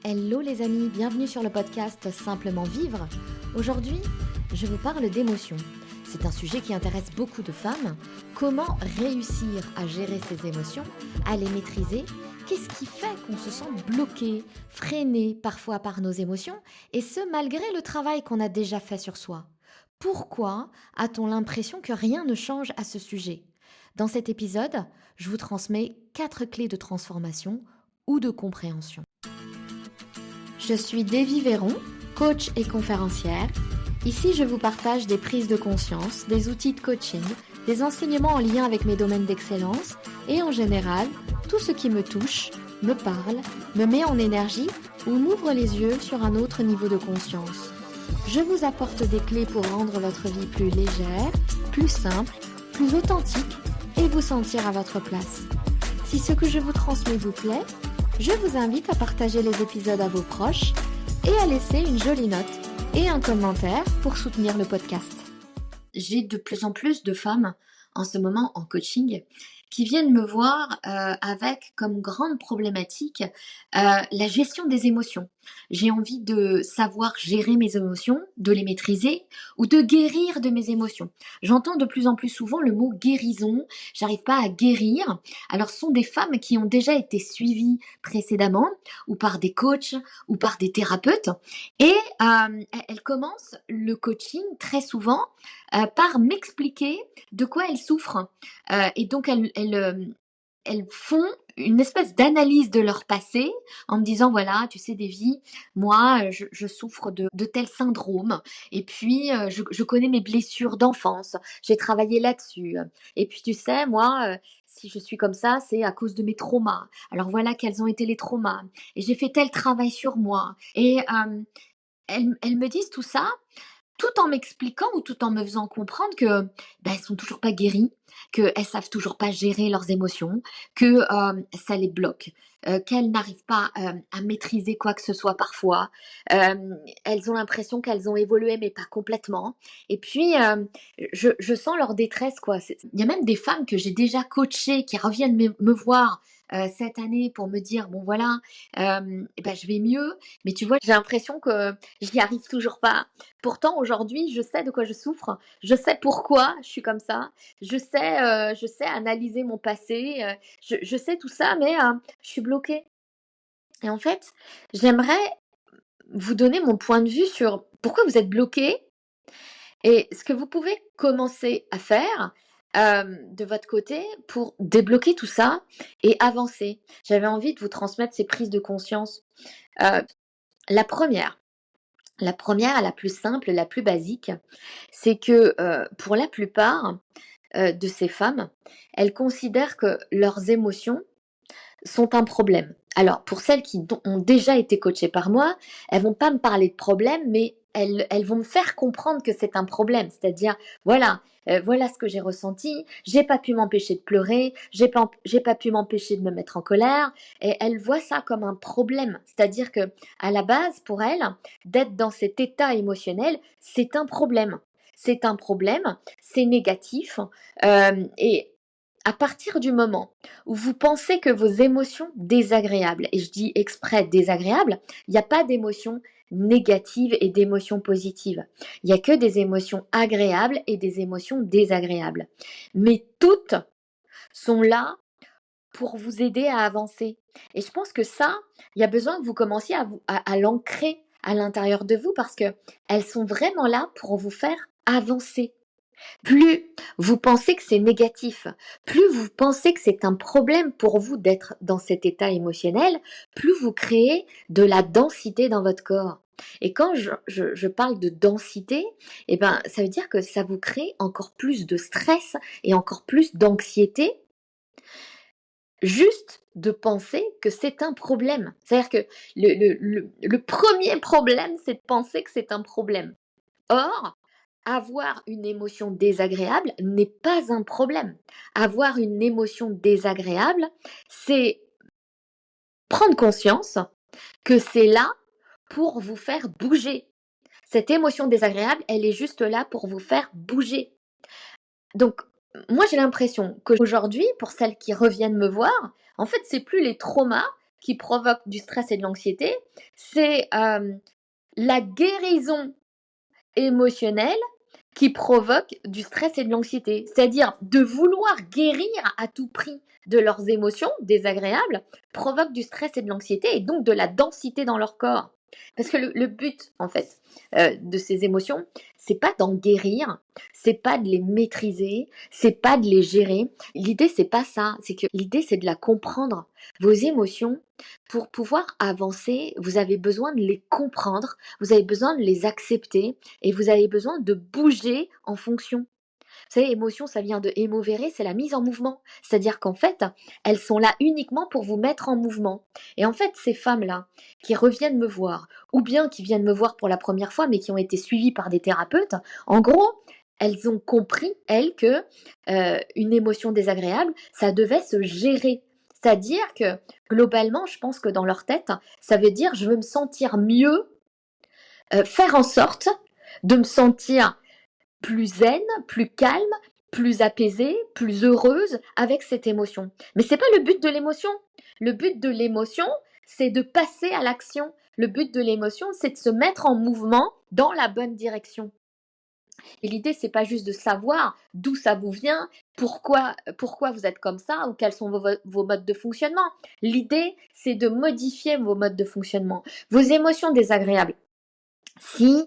Hello les amis, bienvenue sur le podcast Simplement Vivre. Aujourd'hui, je vous parle d'émotions. C'est un sujet qui intéresse beaucoup de femmes. Comment réussir à gérer ses émotions, à les maîtriser? Qu'est-ce qui fait qu'on se sent bloqué, freiné parfois par nos émotions, et ce malgré le travail qu'on a déjà fait sur soi? Pourquoi a-t-on l'impression que rien ne change à ce sujet? Dans cet épisode, je vous transmets 4 clés de transformation ou de compréhension. Je suis Davy Véron, coach et conférencière. Ici, je vous partage des prises de conscience, des outils de coaching, des enseignements en lien avec mes domaines d'excellence et en général, tout ce qui me touche, me parle, me met en énergie ou m'ouvre les yeux sur un autre niveau de conscience. Je vous apporte des clés pour rendre votre vie plus légère, plus simple, plus authentique et vous sentir à votre place. Si ce que je vous transmets vous plaît, je vous invite à partager les épisodes à vos proches et à laisser une jolie note et un commentaire pour soutenir le podcast. J'ai de plus en plus de femmes en ce moment en coaching qui viennent me voir avec comme grande problématique la gestion des émotions. J'ai envie de savoir gérer mes émotions, de les maîtriser ou de guérir de mes émotions. J'entends de plus en plus souvent le mot guérison, j'arrive pas à guérir. Alors ce sont des femmes qui ont déjà été suivies précédemment ou par des coachs ou par des thérapeutes et elles commencent le coaching très souvent par m'expliquer de quoi elles souffrent. Et donc elles font une espèce d'analyse de leur passé en me disant voilà, tu sais Davy, moi je souffre de tel syndrome et puis je connais mes blessures d'enfance, j'ai travaillé là-dessus. Et puis tu sais, moi, si je suis comme ça, c'est à cause de mes traumas. Alors voilà quels ont été les traumas. Et j'ai fait tel travail sur moi. Et elles me disent tout ça tout en m'expliquant ou tout en me faisant comprendre que elles sont toujours pas guéries, qu'elles savent toujours pas gérer leurs émotions, que ça les bloque, qu'elles n'arrivent pas à maîtriser quoi que ce soit parfois. Elles ont l'impression qu'elles ont évolué mais pas complètement. Et puis je sens leur détresse quoi. Il y a même des femmes que j'ai déjà coachées qui reviennent me voir cette année pour me dire bon voilà, je vais mieux, mais tu vois j'ai l'impression que j'y arrive toujours pas. Pourtant, aujourd'hui, je sais de quoi je souffre, je sais pourquoi je suis comme ça, je sais analyser mon passé, je sais tout ça, mais je suis bloquée. Et en fait, j'aimerais vous donner mon point de vue sur pourquoi vous êtes bloquée et ce que vous pouvez commencer à faire de votre côté pour débloquer tout ça et avancer. J'avais envie de vous transmettre ces prises de conscience. Euh, la première, la plus simple, la plus basique, c'est que pour la plupart de ces femmes, elles considèrent que leurs émotions sont un problème. Alors, pour celles qui ont déjà été coachées par moi, elles vont pas me parler de problème, mais elles vont me faire comprendre que c'est un problème. C'est-à-dire, voilà, voilà ce que j'ai ressenti, j'ai pas pu m'empêcher de pleurer, j'ai pas pu m'empêcher de me mettre en colère, et elles voient ça comme un problème. C'est-à-dire que, à la base, pour elles, d'être dans cet état émotionnel, c'est un problème. C'est un problème, c'est négatif, et à partir du moment où vous pensez que vos émotions désagréables, et je dis exprès désagréables, il n'y a pas d'émotions négatives et d'émotions positives. Il n'y a que des émotions agréables et des émotions désagréables. Mais toutes sont là pour vous aider à avancer. Et je pense que ça, il y a besoin que vous commenciez à l'ancrer à l'intérieur de vous parce que elles sont vraiment là pour vous faire avancer. Plus vous pensez que c'est négatif, plus vous pensez que c'est un problème pour vous d'être dans cet état émotionnel, plus vous créez de la densité dans votre corps. Et quand je parle de densité, ça veut dire que ça vous crée encore plus de stress et encore plus d'anxiété, juste de penser que c'est un problème. C'est-à-dire que le premier problème, c'est de penser que c'est un problème. Or, avoir une émotion désagréable n'est pas un problème. Avoir une émotion désagréable, c'est prendre conscience que c'est là pour vous faire bouger. Cette émotion désagréable, elle est juste là pour vous faire bouger. Donc, moi j'ai l'impression qu'aujourd'hui, pour celles qui reviennent me voir, en fait, c'est plus les traumas qui provoque du stress et de l'anxiété, c'est la guérison émotionnelle qui provoque du stress et de l'anxiété. C'est-à-dire de vouloir guérir à tout prix de leurs émotions désagréables provoque du stress et de l'anxiété et donc de la densité dans leur corps. Parce que le but, en fait, de ces émotions, c'est pas d'en guérir, c'est pas de les maîtriser, c'est pas de les gérer. L'idée, c'est pas ça. C'est que l'idée, c'est de la comprendre. Vos émotions, pour pouvoir avancer, vous avez besoin de les comprendre, vous avez besoin de les accepter et vous avez besoin de bouger en fonction. Vous savez, émotion, ça vient de émovere, c'est la mise en mouvement. C'est-à-dire qu'en fait, elles sont là uniquement pour vous mettre en mouvement. Et en fait, ces femmes-là, qui reviennent me voir, ou bien qui viennent me voir pour la première fois, mais qui ont été suivies par des thérapeutes, en gros, elles ont compris, elles, que une émotion désagréable, ça devait se gérer. C'est-à-dire que, globalement, je pense que dans leur tête, ça veut dire je veux me sentir mieux, faire en sorte de me sentir plus zen, plus calme, plus apaisée, plus heureuse avec cette émotion. Mais c'est pas le but de l'émotion. Le but de l'émotion, c'est de passer à l'action. Le but de l'émotion, c'est de se mettre en mouvement dans la bonne direction. Et l'idée, c'est pas juste de savoir d'où ça vous vient, pourquoi vous êtes comme ça ou quels sont vos modes de fonctionnement. L'idée, c'est de modifier vos modes de fonctionnement. Vos émotions désagréables, si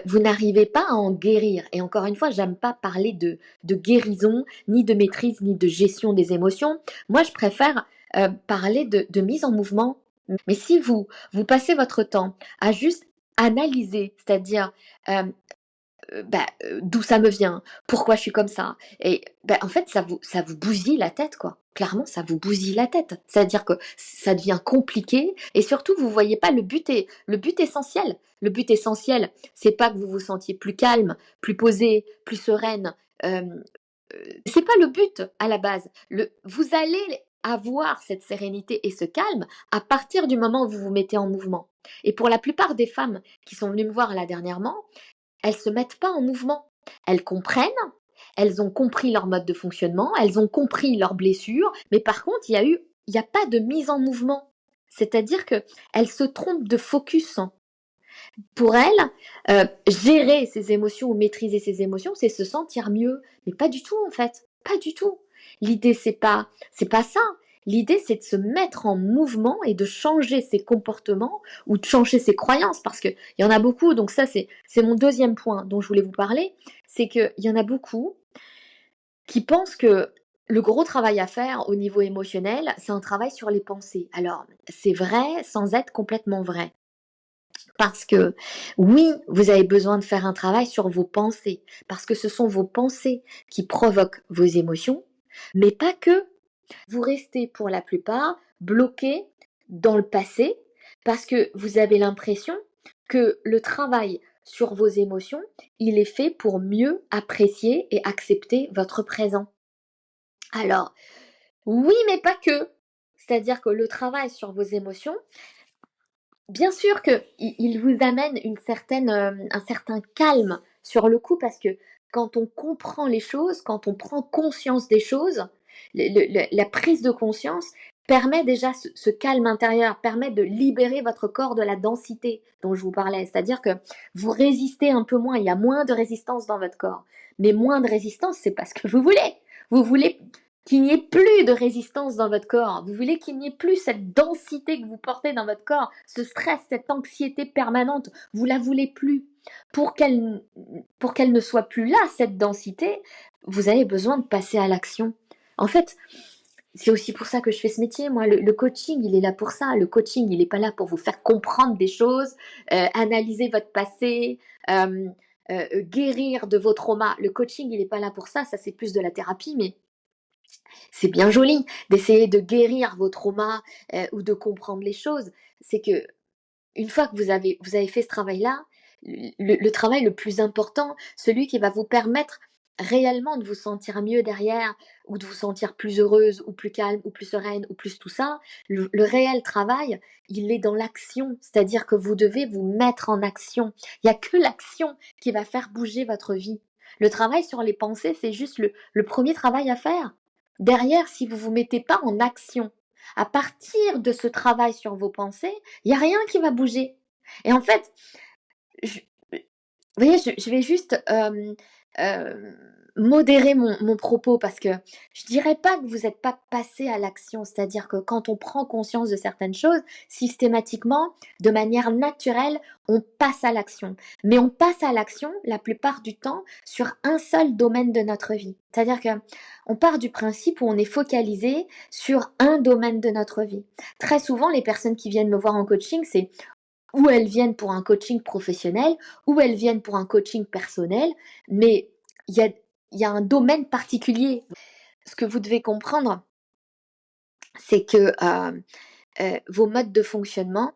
vous n'arrivez pas à en guérir, et encore une fois, j'aime pas parler de guérison, ni de maîtrise, ni de gestion des émotions. Moi, je préfère parler de mise en mouvement. Mais si vous passez votre temps à juste analyser, c'est-à-dire d'où ça me vient, pourquoi je suis comme ça. Et en fait, ça vous bousille la tête, quoi. Clairement, ça vous bousille la tête. C'est-à-dire que ça devient compliqué et surtout, vous voyez pas le but essentiel. Le but essentiel, c'est pas que vous vous sentiez plus calme, plus posé, plus sereine. C'est pas le but à la base. Vous allez avoir cette sérénité et ce calme à partir du moment où vous vous mettez en mouvement. Et pour la plupart des femmes qui sont venues me voir là dernièrement, elles se mettent pas en mouvement. Elles comprennent, elles ont compris leur mode de fonctionnement, elles ont compris leurs blessures, mais par contre, il y a pas de mise en mouvement. C'est-à-dire que elles se trompent de focus. Pour elles, gérer ses émotions ou maîtriser ses émotions, c'est se sentir mieux. Mais pas du tout, en fait. Pas du tout. L'idée, c'est pas ça. L'idée, c'est de se mettre en mouvement et de changer ses comportements ou de changer ses croyances, parce qu'il y en a beaucoup. Donc ça, c'est mon deuxième point dont je voulais vous parler. C'est qu'il y en a beaucoup qui pensent que le gros travail à faire au niveau émotionnel, c'est un travail sur les pensées. Alors, c'est vrai sans être complètement vrai. Parce que oui, vous avez besoin de faire un travail sur vos pensées, parce que ce sont vos pensées qui provoquent vos émotions, mais pas que. Vous restez pour la plupart bloqué dans le passé parce que vous avez l'impression que le travail sur vos émotions, il est fait pour mieux apprécier et accepter votre présent. Alors, oui, mais pas que. C'est-à-dire que le travail sur vos émotions, bien sûr qu'il vous amène un certain calme sur le coup parce que quand on comprend les choses, quand on prend conscience des choses, la prise de conscience permet déjà ce calme intérieur, permet de libérer votre corps de la densité dont je vous parlais. C'est-à-dire que vous résistez un peu moins, il y a moins de résistance dans votre corps. Mais moins de résistance, c'est parce que vous voulez. Vous voulez qu'il n'y ait plus de résistance dans votre corps. Vous voulez qu'il n'y ait plus cette densité que vous portez dans votre corps, ce stress, cette anxiété permanente. Vous la voulez plus. Pour qu'elle ne soit plus là, cette densité, vous avez besoin de passer à l'action. En fait, c'est aussi pour ça que je fais ce métier. Moi, le coaching, il est là pour ça. Le coaching, il n'est pas là pour vous faire comprendre des choses, analyser votre passé, guérir de vos traumas. Le coaching, il n'est pas là pour ça. Ça, c'est plus de la thérapie, mais c'est bien joli d'essayer de guérir vos traumas ou de comprendre les choses. C'est que une fois que vous avez fait ce travail-là, le travail le plus important, celui qui va vous permettre réellement de vous sentir mieux derrière ou de vous sentir plus heureuse ou plus calme ou plus sereine ou plus tout ça, le réel travail, il est dans l'action. C'est-à-dire que vous devez vous mettre en action. Il n'y a que l'action qui va faire bouger votre vie. Le travail sur les pensées, c'est juste le premier travail à faire. Derrière, si vous ne vous mettez pas en action, À partir de ce travail sur vos pensées, il n'y a rien qui va bouger. Et en fait, je, vous voyez, je vais juste modérer mon propos parce que je dirais pas que vous n'êtes pas passé à l'action, c'est-à-dire que quand on prend conscience de certaines choses, systématiquement, de manière naturelle, on passe à l'action. Mais on passe à l'action la plupart du temps sur un seul domaine de notre vie. C'est-à-dire que on part du principe où on est focalisé sur un domaine de notre vie. Très souvent, les personnes qui viennent me voir en coaching, c'est ou elles viennent pour un coaching professionnel, ou elles viennent pour un coaching personnel, mais il y a un domaine particulier. Ce que vous devez comprendre, c'est que vos modes de fonctionnement,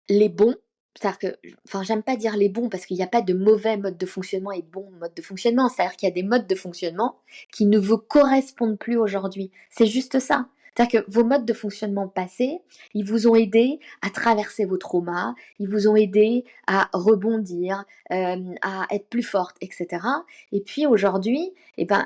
les bons, c'est-à-dire que, enfin, j'aime pas dire les bons parce qu'il n'y a pas de mauvais mode de fonctionnement et de bons modes de fonctionnement. C'est-à-dire qu'il y a des modes de fonctionnement qui ne vous correspondent plus aujourd'hui. C'est juste ça. C'est-à-dire que vos modes de fonctionnement passés, ils vous ont aidé à traverser vos traumas, ils vous ont aidé à rebondir, à être plus forte, etc. Et puis aujourd'hui, eh ben,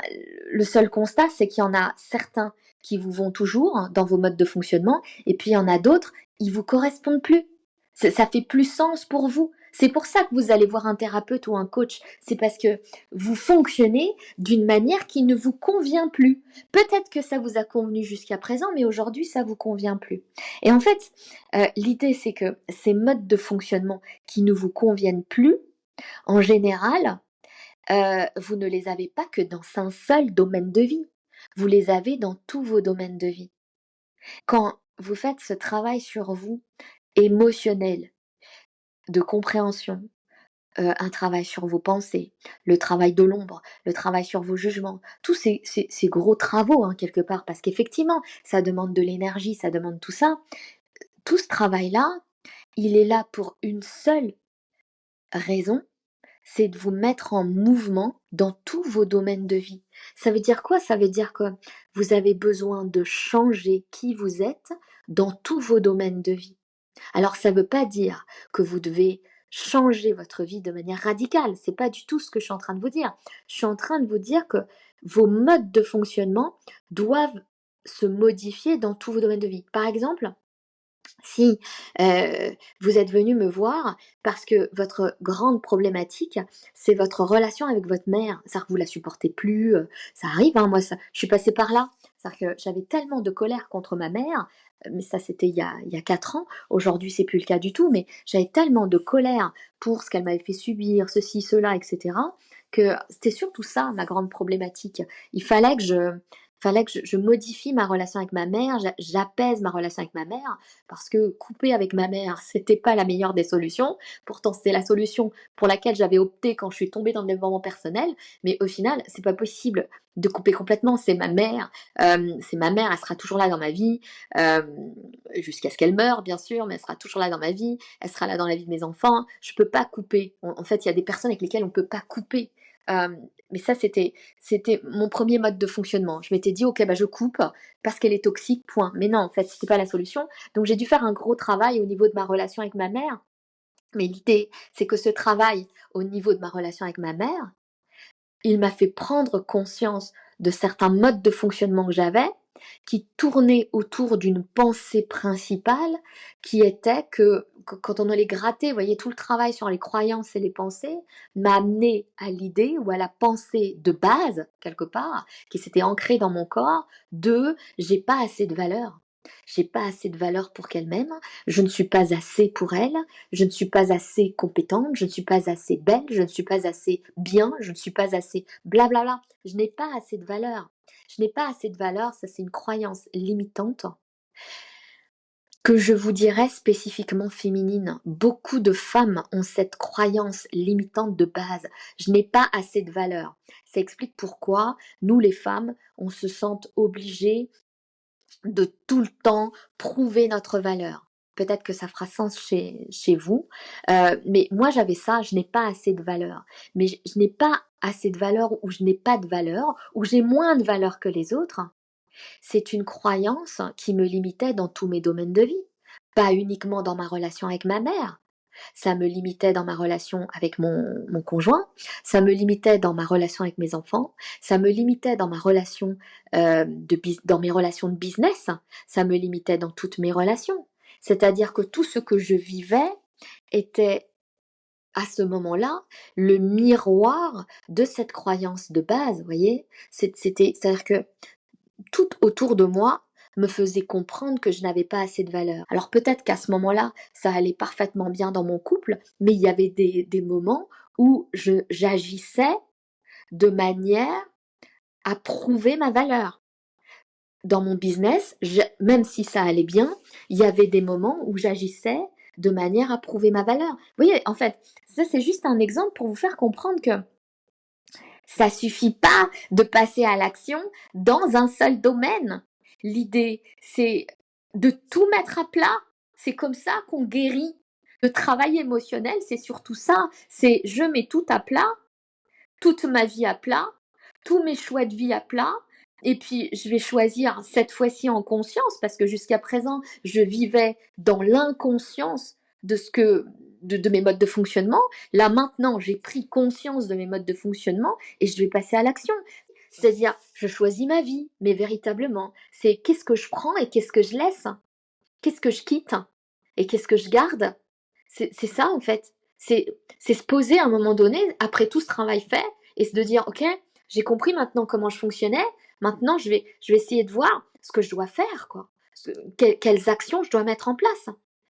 le seul constat, c'est qu'il y en a certains qui vous vont toujours dans vos modes de fonctionnement, et puis il y en a d'autres, ils vous correspondent plus. Ça fait plus sens pour vous. C'est pour ça que vous allez voir un thérapeute ou un coach. C'est parce que vous fonctionnez d'une manière qui ne vous convient plus. Peut-être que ça vous a convenu jusqu'à présent, mais aujourd'hui, ça vous convient plus. Et en fait, l'idée, c'est que ces modes de fonctionnement qui ne vous conviennent plus, en général, vous ne les avez pas que dans un seul domaine de vie. Vous les avez dans tous vos domaines de vie. Quand vous faites ce travail sur vous, émotionnel, de compréhension, un travail sur vos pensées, le travail de l'ombre, le travail sur vos jugements, tous ces gros travaux, hein, quelque part, parce qu'effectivement, ça demande de l'énergie, ça demande tout ça. Tout ce travail-là, il est là pour une seule raison, c'est de vous mettre en mouvement dans tous vos domaines de vie. Ça veut dire quoi? Ça veut dire que vous avez besoin de changer qui vous êtes dans tous vos domaines de vie. Alors ça ne veut pas dire que vous devez changer votre vie de manière radicale. C'est pas du tout ce que je suis en train de vous dire. Je suis en train de vous dire que vos modes de fonctionnement doivent se modifier dans tous vos domaines de vie. Par exemple, si vous êtes venu me voir parce que votre grande problématique, c'est votre relation avec votre mère, c'est-à-dire que vous la supportez plus, ça arrive, hein, moi je suis passée par là, c'est-à-dire que j'avais tellement de colère contre ma mère, mais ça c'était il y a 4 ans, aujourd'hui c'est plus le cas du tout, mais j'avais tellement de colère pour ce qu'elle m'avait fait subir, ceci, cela, etc., que c'était surtout ça ma grande problématique. Il fallait que je modifie ma relation avec ma mère, j'apaise ma relation avec ma mère, parce que couper avec ma mère, c'était pas la meilleure des solutions. Pourtant, c'est la solution pour laquelle j'avais opté quand je suis tombée dans le développement personnel. Mais au final, c'est pas possible de couper complètement. C'est ma mère, elle sera toujours là dans ma vie, euh, jusqu'à ce qu'elle meure, bien sûr, mais elle sera toujours là dans ma vie, elle sera là dans la vie de mes enfants. Je peux pas couper. En fait, il y a des personnes avec lesquelles on peut pas couper. Euh, mais ça, c'était mon premier mode de fonctionnement. Je m'étais dit, ok, bah je coupe parce qu'elle est toxique, point. Mais non, en fait, c'était pas la solution. Donc j'ai dû faire un gros travail au niveau de ma relation avec ma mère. Mais l'idée, c'est que ce travail au niveau de ma relation avec ma mère, il m'a fait prendre conscience de certains modes de fonctionnement que j'avais qui tournaient autour d'une pensée principale qui était que quand on allait gratter, vous voyez, tout le travail sur les croyances et les pensées m'a amené à l'idée ou à la pensée de base, quelque part, qui s'était ancrée dans mon corps, de j'ai pas assez de valeur. J'ai pas assez de valeur pour qu'elle m'aime, je ne suis pas assez pour elle, je ne suis pas assez compétente, je ne suis pas assez belle, je ne suis pas assez bien, je ne suis pas assez blablabla. Je n'ai pas assez de valeur. Je n'ai pas assez de valeur, ça c'est une croyance limitante que je vous dirais spécifiquement féminine. Beaucoup de femmes ont cette croyance limitante de base. Je n'ai pas assez de valeur. Ça explique pourquoi nous les femmes, on se sent obligées de tout le temps prouver notre valeur. Peut-être que ça fera sens chez vous, mais moi j'avais ça, je n'ai pas assez de valeur. Mais je n'ai pas assez de valeur ou je n'ai pas de valeur ou j'ai moins de valeur que les autres. C'est une croyance qui me limitait dans tous mes domaines de vie, pas uniquement dans ma relation avec ma mère, Ça me limitait dans ma relation avec mon conjoint, ça me limitait dans ma relation avec mes enfants, ça me limitait dans ma relation dans mes relations de business, ça me limitait dans toutes mes relations. C'est-à-dire que tout ce que je vivais était à ce moment-là le miroir de cette croyance de base, vous voyez. C'est-à-dire que tout autour de moi me faisait comprendre que je n'avais pas assez de valeur. Alors peut-être qu'à ce moment-là, ça allait parfaitement bien dans mon couple, mais il y avait des moments où j'agissais de manière à prouver ma valeur. Dans mon business, même si ça allait bien, il y avait des moments où j'agissais de manière à prouver ma valeur. Vous voyez, en fait, ça c'est juste un exemple pour vous faire comprendre que ça suffit pas de passer à l'action dans un seul domaine. L'idée, c'est de tout mettre à plat. C'est comme ça qu'on guérit. Le travail émotionnel, c'est surtout ça. C'est je mets tout à plat, toute ma vie à plat, tous mes choix de vie à plat. Et puis, je vais choisir cette fois-ci en conscience, parce que jusqu'à présent, je vivais dans l'inconscience de mes modes de fonctionnement. Là, maintenant, j'ai pris conscience de mes modes de fonctionnement et je vais passer à l'action. C'est-à-dire, je choisis ma vie, mais véritablement, c'est qu'est-ce que je prends et qu'est-ce que je laisse, qu'est-ce que je quitte et qu'est-ce que je garde. C'est ça, en fait. C'est se poser à un moment donné, après tout ce travail fait, et se de dire, ok, j'ai compris maintenant comment je fonctionnais, maintenant je vais essayer de voir ce que je dois faire, quoi. Quelles actions je dois mettre en place.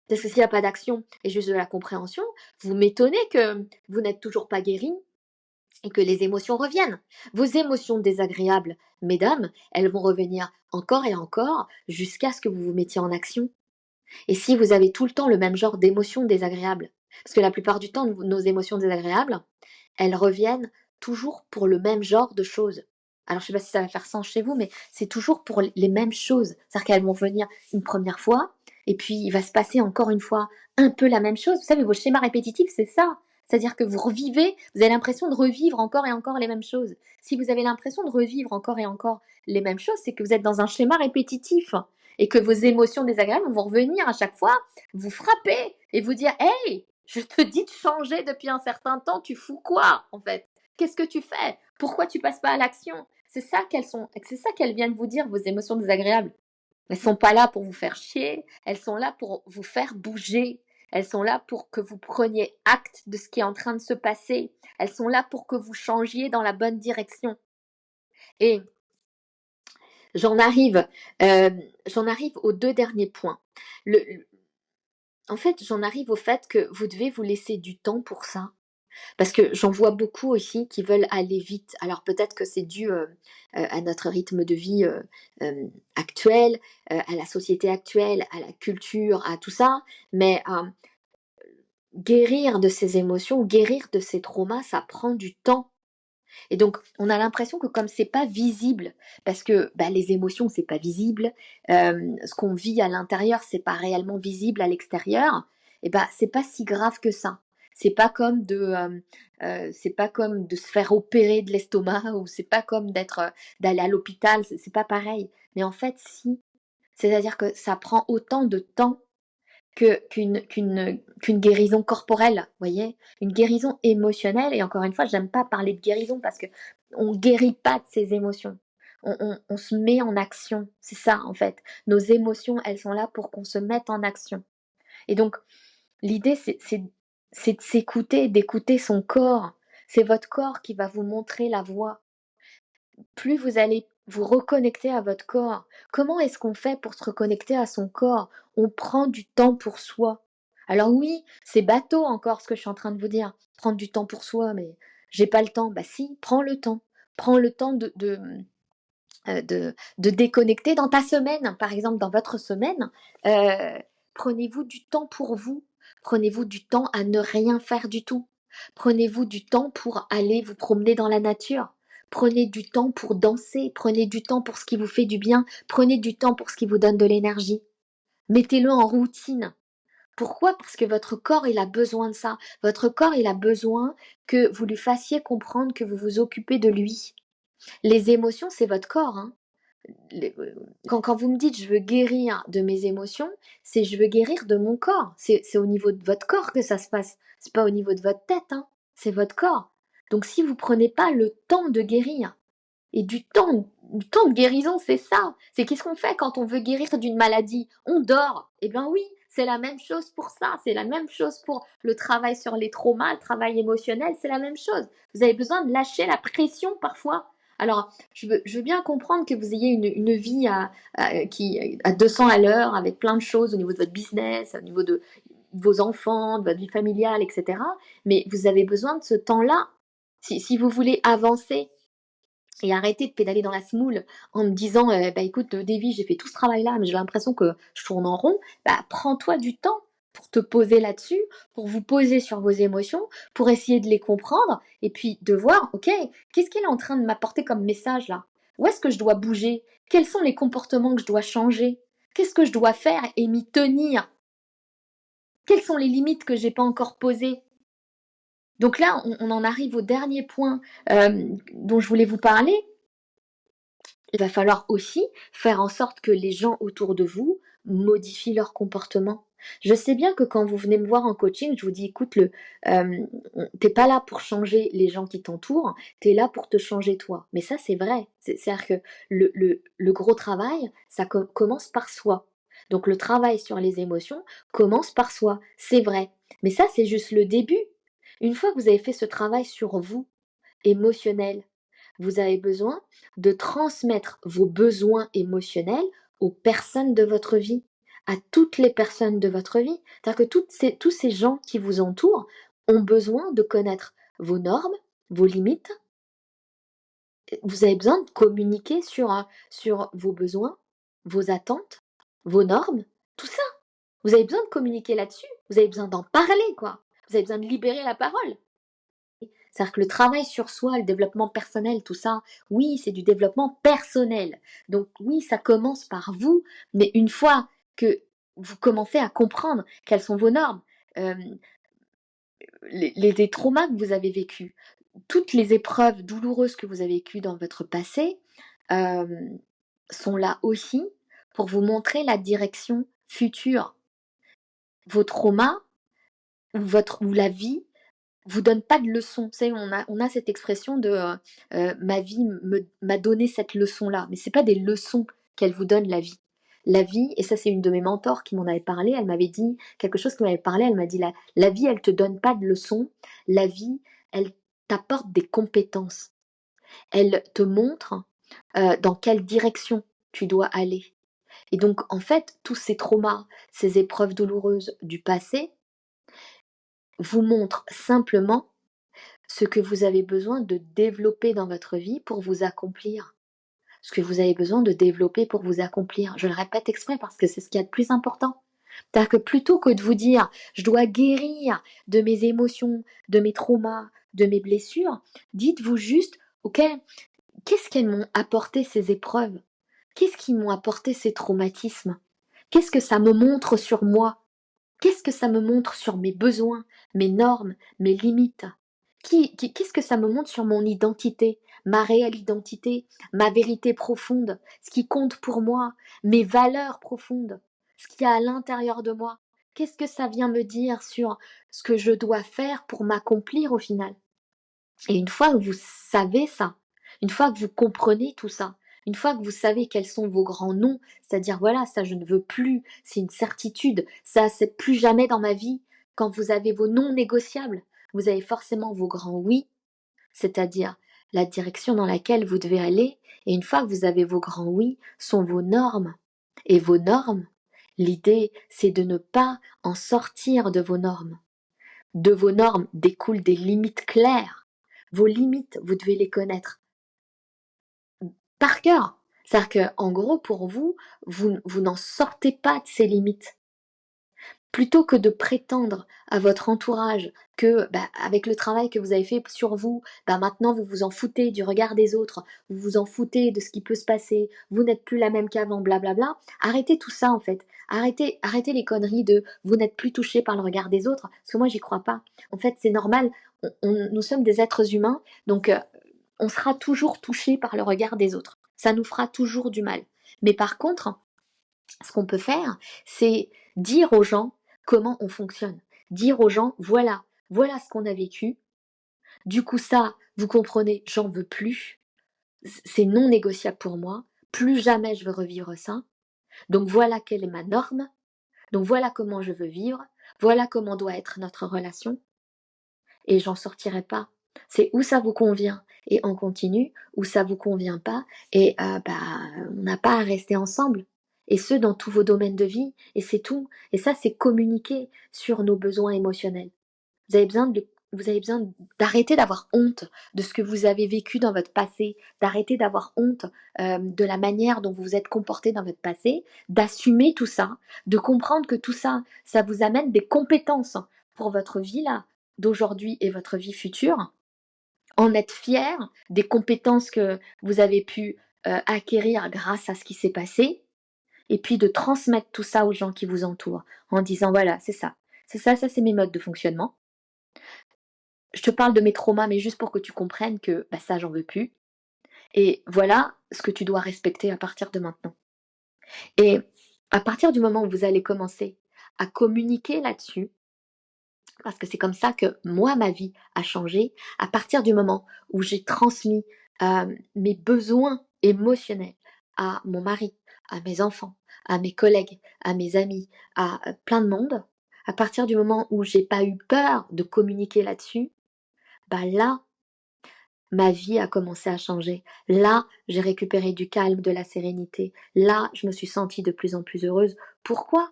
Parce que s'il n'y a pas d'action et juste de la compréhension, vous m'étonnez que vous n'êtes toujours pas guéri et que les émotions reviennent. Vos émotions désagréables, mesdames, elles vont revenir encore et encore jusqu'à ce que vous vous mettiez en action. Et si vous avez tout le temps le même genre d'émotions désagréables, parce que la plupart du temps, nos émotions désagréables, elles reviennent toujours pour le même genre de choses. Alors, je ne sais pas si ça va faire sens chez vous, mais c'est toujours pour les mêmes choses. C'est-à-dire qu'elles vont venir une première fois, et puis il va se passer encore une fois un peu la même chose. Vous savez, vos schémas répétitifs, c'est ça. C'est-à-dire que vous revivez, vous avez l'impression de revivre encore et encore les mêmes choses. Si vous avez l'impression de revivre encore et encore les mêmes choses, c'est que vous êtes dans un schéma répétitif et que vos émotions désagréables vont revenir à chaque fois, vous frapper et vous dire hey, je te dis de changer depuis un certain temps, tu fous quoi en fait? Qu'est-ce que tu fais? Pourquoi tu passes pas à l'action? C'est ça qu'elles viennent vous dire, vos émotions désagréables. Elles sont pas là pour vous faire chier, elles sont là pour vous faire bouger. Elles sont là pour que vous preniez acte de ce qui est en train de se passer. Elles sont là pour que vous changiez dans la bonne direction. Et j'en arrive, aux 2 derniers points. En fait, j'en arrive au fait que vous devez vous laisser du temps pour ça. Parce que j'en vois beaucoup aussi qui veulent aller vite. Alors peut-être que c'est dû à notre rythme de vie actuel, à la société actuelle, à la culture, à tout ça. Mais guérir de ces émotions, guérir de ces traumas, ça prend du temps. Et donc, on a l'impression que comme c'est pas visible, parce que les émotions, c'est pas visible, ce qu'on vit à l'intérieur, c'est pas réellement visible à l'extérieur, et c'est pas si grave que ça. C'est pas comme de se faire opérer de l'estomac, ou c'est pas comme d'aller à l'hôpital, c'est pas pareil. Mais en fait, si. C'est-à-dire que ça prend autant de temps qu'une guérison corporelle, voyez, une guérison émotionnelle. Et encore une fois, j'aime pas parler de guérison parce que on guérit pas de ses émotions. On se met en action. C'est ça, en fait. Nos émotions, elles sont là pour qu'on se mette en action. Et donc, l'idée, c'est de s'écouter, d'écouter son corps. C'est votre corps qui va vous montrer la voie. Plus vous allez vous reconnecter à votre corps. Comment est-ce qu'on fait pour se reconnecter à son corps? On prend du temps pour soi. Alors oui, c'est bateau encore ce que je suis en train de vous dire. Prendre du temps pour soi, mais j'ai pas le temps. Bah si, prends le temps. Prends le temps de déconnecter dans ta semaine, par exemple dans votre semaine. Prenez-vous du temps pour vous. Prenez-vous du temps à ne rien faire du tout. Prenez-vous du temps pour aller vous promener dans la nature. Prenez du temps pour danser. Prenez du temps pour ce qui vous fait du bien. Prenez du temps pour ce qui vous donne de l'énergie. Mettez-le en routine. Pourquoi? Parce que votre corps, il a besoin de ça. Votre corps, il a besoin que vous lui fassiez comprendre que vous vous occupez de lui. Les émotions, c'est votre corps, hein. les- quand vous me dites je veux guérir de mes émotions, c'est je veux guérir de mon corps. C'est au niveau de votre corps que ça se passe. C'est pas au niveau de votre tête, hein. C'est votre corps. Donc si vous prenez pas le temps de guérir, et du temps de guérison, c'est ça. C'est qu'est-ce qu'on fait quand on veut guérir d'une maladie? On dort. Eh bien oui, c'est la même chose pour ça. C'est la même chose pour le travail sur les traumas, le travail émotionnel, c'est la même chose. Vous avez besoin de lâcher la pression parfois. Alors, je veux bien comprendre que vous ayez une vie à 200 à l'heure, avec plein de choses au niveau de votre business, au niveau de vos enfants, de votre vie familiale, etc. Mais vous avez besoin de ce temps-là. Si vous voulez avancer, et arrêter de pédaler dans la semoule en me disant bah écoute Davy, j'ai fait tout ce travail-là, mais j'ai l'impression que je tourne en rond. Bah prends-toi du temps pour te poser là-dessus, pour vous poser sur vos émotions, pour essayer de les comprendre et puis de voir, ok, qu'est-ce qu'elle est en train de m'apporter comme message là? Où est-ce que je dois bouger? Quels sont les comportements que je dois changer? Qu'est-ce que je dois faire et m'y tenir? Quelles sont les limites que j'ai pas encore posées? Donc là, on en arrive au dernier point dont je voulais vous parler. Il va falloir aussi faire en sorte que les gens autour de vous modifient leur comportement. Je sais bien que quand vous venez me voir en coaching, je vous dis, écoute, t'es pas là pour changer les gens qui t'entourent, t'es là pour te changer toi. Mais ça, c'est vrai. C'est-à-dire que le gros travail, ça commence par soi. Donc le travail sur les émotions commence par soi, c'est vrai. Mais ça, c'est juste le début. Une fois que vous avez fait ce travail sur vous, émotionnel, vous avez besoin de transmettre vos besoins émotionnels aux personnes de votre vie, à toutes les personnes de votre vie. C'est-à-dire que tous ces gens qui vous entourent ont besoin de connaître vos normes, vos limites. Vous avez besoin de communiquer sur vos besoins, vos attentes, vos normes, tout ça. Vous avez besoin de communiquer là-dessus. Vous avez besoin d'en parler, quoi. Vous avez besoin de libérer la parole. C'est-à-dire que le travail sur soi, le développement personnel, tout ça, oui, c'est du développement personnel. Donc oui, ça commence par vous, mais une fois que vous commencez à comprendre quelles sont vos normes, euh, les traumas que vous avez vécus, toutes les épreuves douloureuses que vous avez vécues dans votre passé, euh, sont là aussi pour vous montrer la direction future. Vos traumas ou la vie vous donne pas de leçon. Vous savez, on a cette expression de ma vie m'a donné cette leçon-là. Mais c'est pas des leçons qu'elle vous donne, la vie. La vie, et ça c'est une de mes mentors qui m'en avait parlé, elle m'avait dit quelque chose qui m'avait parlé, elle m'a dit la vie, elle te donne pas de leçons, la vie, elle t'apporte des compétences. Elle te montre dans quelle direction tu dois aller. Et donc, en fait, tous ces traumas, ces épreuves douloureuses du passé vous montrent simplement ce que vous avez besoin de développer dans votre vie pour vous accomplir. Ce que vous avez besoin de développer pour vous accomplir. Je le répète exprès parce que c'est ce qu'il y a de plus important. C'est-à-dire que plutôt que de vous dire je dois guérir de mes émotions, de mes traumas, de mes blessures, dites-vous juste ok, qu'est-ce qu'elles m'ont apporté ces épreuves? Qu'est-ce qui m'ont apporté ces traumatismes? Qu'est-ce que ça me montre sur moi? Qu'est-ce que ça me montre sur mes besoins, mes normes, mes limites? Qu'est-ce que ça me montre sur mon identité, ma réelle identité, ma vérité profonde, ce qui compte pour moi, mes valeurs profondes, ce qu'il y a à l'intérieur de moi? Qu'est-ce que ça vient me dire sur ce que je dois faire pour m'accomplir au final? Et une fois que vous savez ça, une fois que vous comprenez tout ça, une fois que vous savez quels sont vos grands noms, c'est-à-dire voilà, ça je ne veux plus, c'est une certitude, ça c'est plus jamais dans ma vie. Quand vous avez vos non négociables, vous avez forcément vos grands oui, c'est-à-dire la direction dans laquelle vous devez aller. Et une fois que vous avez vos grands oui, sont vos normes. Et vos normes, l'idée c'est de ne pas en sortir de vos normes. De vos normes découlent des limites claires. Vos limites, vous devez les connaître par cœur. C'est-à-dire qu'en gros, pour vous, vous n'en sortez pas de ces limites. Plutôt que de prétendre à votre entourage que, avec le travail que vous avez fait sur vous, maintenant vous vous en foutez du regard des autres, vous vous en foutez de ce qui peut se passer, vous n'êtes plus la même qu'avant, blablabla. Arrêtez tout ça en fait. Arrêtez les conneries de vous n'êtes plus touché par le regard des autres, parce que moi j'y crois pas. En fait, c'est normal. Nous sommes des êtres humains, donc on sera toujours touché par le regard des autres. Ça nous fera toujours du mal. Mais par contre, ce qu'on peut faire, c'est dire aux gens comment on fonctionne. Dire aux gens, voilà ce qu'on a vécu. Du coup, ça, vous comprenez, j'en veux plus. C'est non négociable pour moi. Plus jamais je veux revivre ça. Donc voilà quelle est ma norme. Donc voilà comment je veux vivre. Voilà comment doit être notre relation. Et j'en sortirai pas. C'est où ça vous convient et on continue, où ça vous convient pas et on n'a pas à rester ensemble. Et ce, dans tous vos domaines de vie, et c'est tout. Et ça, c'est communiquer sur nos besoins émotionnels. Vous avez besoin vous avez besoin d'arrêter d'avoir honte de ce que vous avez vécu dans votre passé, d'arrêter d'avoir honte de la manière dont vous vous êtes comporté dans votre passé, d'assumer tout ça, de comprendre que tout ça, ça vous amène des compétences pour votre vie là, d'aujourd'hui et votre vie future, en être fier des compétences que vous avez pu acquérir grâce à ce qui s'est passé, et puis de transmettre tout ça aux gens qui vous entourent, en disant voilà, ça c'est mes modes de fonctionnement. Je te parle de mes traumas, mais juste pour que tu comprennes que ça, j'en veux plus. Et voilà ce que tu dois respecter à partir de maintenant. Et à partir du moment où vous allez commencer à communiquer là-dessus, parce que c'est comme ça que moi, ma vie a changé, à partir du moment où j'ai transmis mes besoins émotionnels à mon mari, à mes enfants, à mes collègues, à mes amis, à plein de monde, à partir du moment où j'ai pas eu peur de communiquer là-dessus, là, ma vie a commencé à changer. Là, j'ai récupéré du calme, de la sérénité. Là, je me suis sentie de plus en plus heureuse. Pourquoi?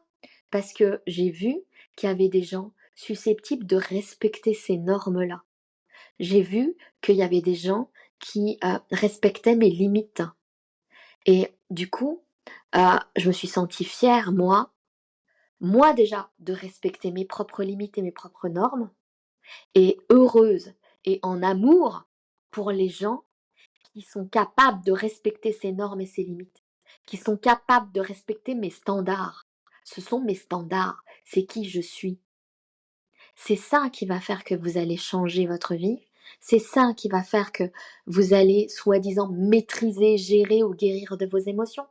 Parce que j'ai vu qu'il y avait des gens susceptibles de respecter ces normes-là. J'ai vu qu'il y avait des gens qui respectaient mes limites. Et du coup, je me suis sentie fière, moi déjà, de respecter mes propres limites et mes propres normes, et heureuse et en amour pour les gens qui sont capables de respecter ces normes et ces limites, qui sont capables de respecter mes standards. Ce sont mes standards, c'est qui je suis. C'est ça qui va faire que vous allez changer votre vie. C'est ça qui va faire que vous allez, soi-disant, maîtriser, gérer ou guérir de vos émotions.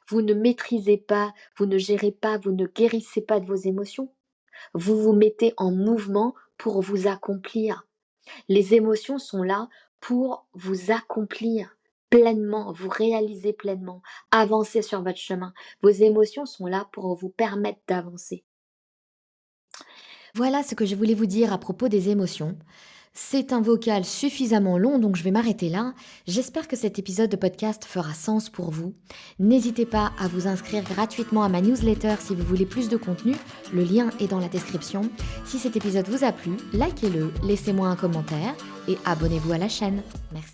Vous ne maîtrisez pas, vous ne gérez pas, vous ne guérissez pas de vos émotions. Vous vous mettez en mouvement pour vous accomplir. Les émotions sont là pour vous accomplir pleinement, vous réaliser pleinement, avancer sur votre chemin. Vos émotions sont là pour vous permettre d'avancer. Voilà ce que je voulais vous dire à propos des émotions. C'est un vocal suffisamment long, donc je vais m'arrêter là. J'espère que cet épisode de podcast fera sens pour vous. N'hésitez pas à vous inscrire gratuitement à ma newsletter si vous voulez plus de contenu. Le lien est dans la description. Si cet épisode vous a plu, likez-le, laissez-moi un commentaire et abonnez-vous à la chaîne. Merci.